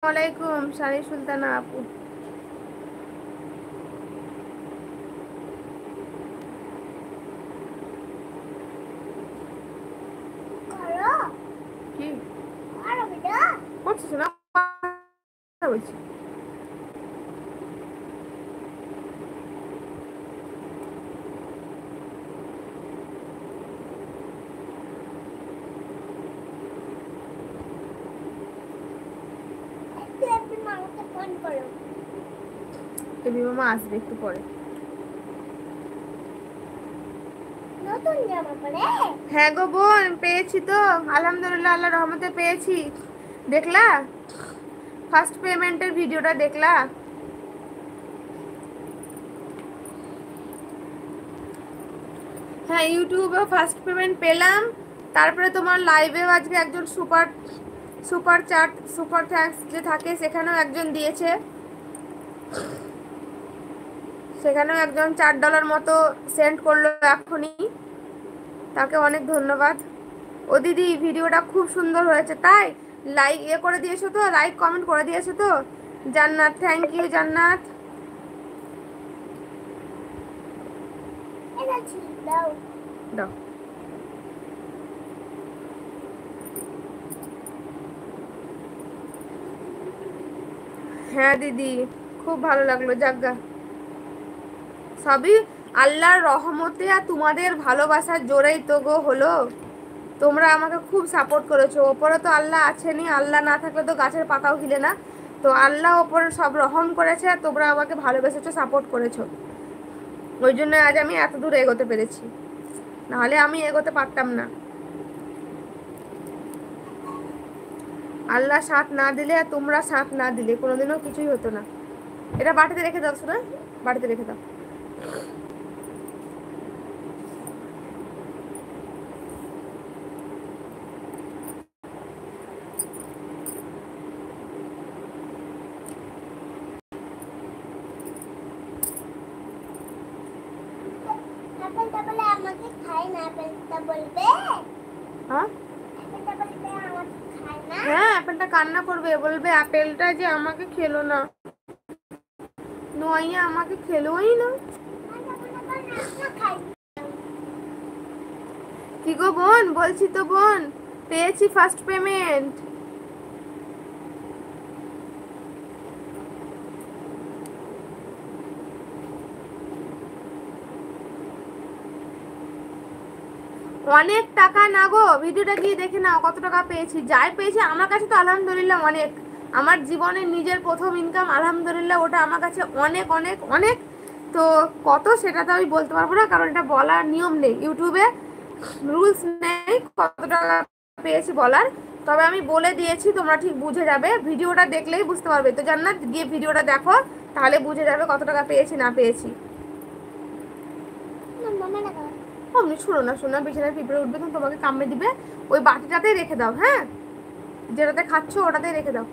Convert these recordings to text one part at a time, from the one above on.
ওয়ালাইকুম শানি সুলতানা আপু। কি করছিস না? বলছি তুমি মামা আসবে একটু পরে। হ্যাঁ গো বোন, পেয়েছি তো আলহামদুলিল্লাহ, আল্লাহ রহমতে পেয়েছি। দেখলা ফার্স্ট পেমেন্টের ভিডিওটা দেখলা? হ্যাঁ, ইউটিউবে ফার্স্ট পেমেন্ট পেলাম। তারপরে তোমার লাইভেও আজকে একজন super super chat super thanks যে থাকে সেখানেও একজন দিয়েছে। সেখানেও একজন $4 মতো সেন্ড করলো এখনই। তাকে অনেক ধন্যবাদ। ও দিদি, ভিডিওটা খুব সুন্দর হয়েছে, তাই লাইক করে দিয়েছো তো, লাইক কমেন্ট করে দিয়েছো তো? জান্নাত, থ্যাংক ইউ জান্নাত। দাও। হ্যাঁ দিদি, খুব ভালো লাগলো। জাগা সবই আল্লাহর রহমতে আর তোমাদের ভালোবাসার জোরেই তো গো হলো। তোমরা আমাকে খুব সাপোর্ট করেছো। ওপরে তো আল্লাহ আছেনই, আল্লাহ না থাকলে তো গাছের পাতাও হিলে না। তো আল্লাহ ওপরে সব রহম করেছে আর তোমরা আমাকে ভালোবেসেছো, সাপোর্ট করেছো। ওই জন্য আজ আমি এত দূর এগোতে পেরেছি, নাহলে আমি এগোতে পারতাম না। আল্লাহ সাথ না দিলে আর তোমরা সাথ না দিলে কোনোদিনও কিছুই হতো না। এটা বাটিতে রেখে দাও, শোনা, বাটিতে রেখে দাও। হ্যাঁ হ্যাঁ, অ্যাপেলটা কান্না করবে, বলবে আপেলটা যে আমাকে খেলো না, নোয়াইয়া আমাকে খেলোই না। কি গো বোন, বলছি তো বোন, পেয়েছি ফার্স্ট পেমেন্ট। অনেক টাকা না গো, ভিডিওটা গিয়ে দেখে নাও কত টাকা পেয়েছি। যাই পেয়েছি আমার কাছে তো আলহামদুলিল্লাহ অনেক। আমার জীবনের নিজের প্রথম ইনকাম, আলহামদুলিল্লাহ, ওটা আমার কাছে অনেক অনেক অনেক। তো কত সেটা তো আমি বলতে পারবো না, কারণ এটা বলার নিয়ম নেই, ইউটিউবে রুলস নেই কত টাকা পেয়েছি বলার। তবে আমি বলে দিয়েছি, তোমরা ঠিক বুঝে যাবে, ভিডিওটা দেখলেই বুঝতে পারবে। তো জান্নাত, গিয়ে ভিডিওটা দেখো, তাহলে বুঝে যাবে কত টাকা পেয়েছি না পেয়েছি। অমনি ছুড়ো না শোনা, বিছানায় পিঁপড়ে উঠবে তখন তোমাকে কামড়ে দিবে। ওই বাটিটাতেই রেখে দাও, হ্যাঁ, যেটাতে খাচ্ছ ওটাতেই রেখে দাও।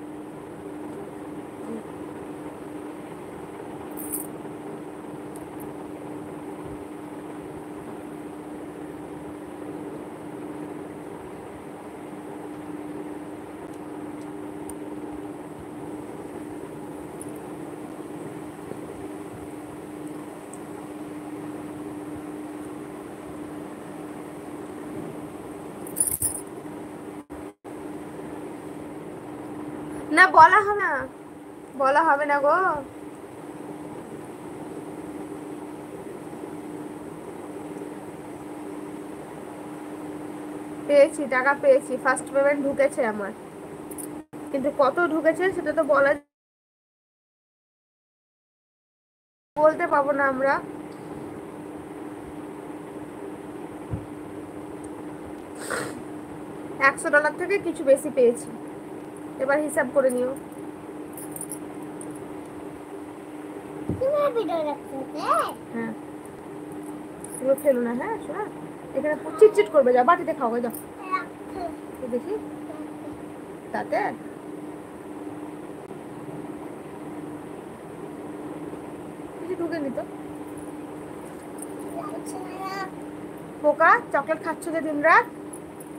না বলা হবে না, বলা হবে না গো। পেয়েছি, টাকা পেয়েছি, ফার্স্ট পেমেন্ট ঢুকেছে আমার, কিন্তু কত ঢুকেছে সেটা তো বলতে পাবো না আমরা। $100 থেকে কিছু বেশি পেয়েছি, এবার হিসাব করে নিও। হ্যাঁ, এগুলো ফেলো না, হ্যাঁ শোনা, এখানে চিটচিট করবে, যাও বাটিতে খাও, যাও দেখি তাতে। কিছু ঢুকে নিত পোকা। চকলেট খাচ্ছ যে দিন রাত,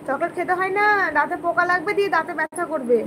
চকলেট খেতে হয় না, দাঁতে পোকা লাগবে, দিয়ে দাঁতে ব্যথা করবে।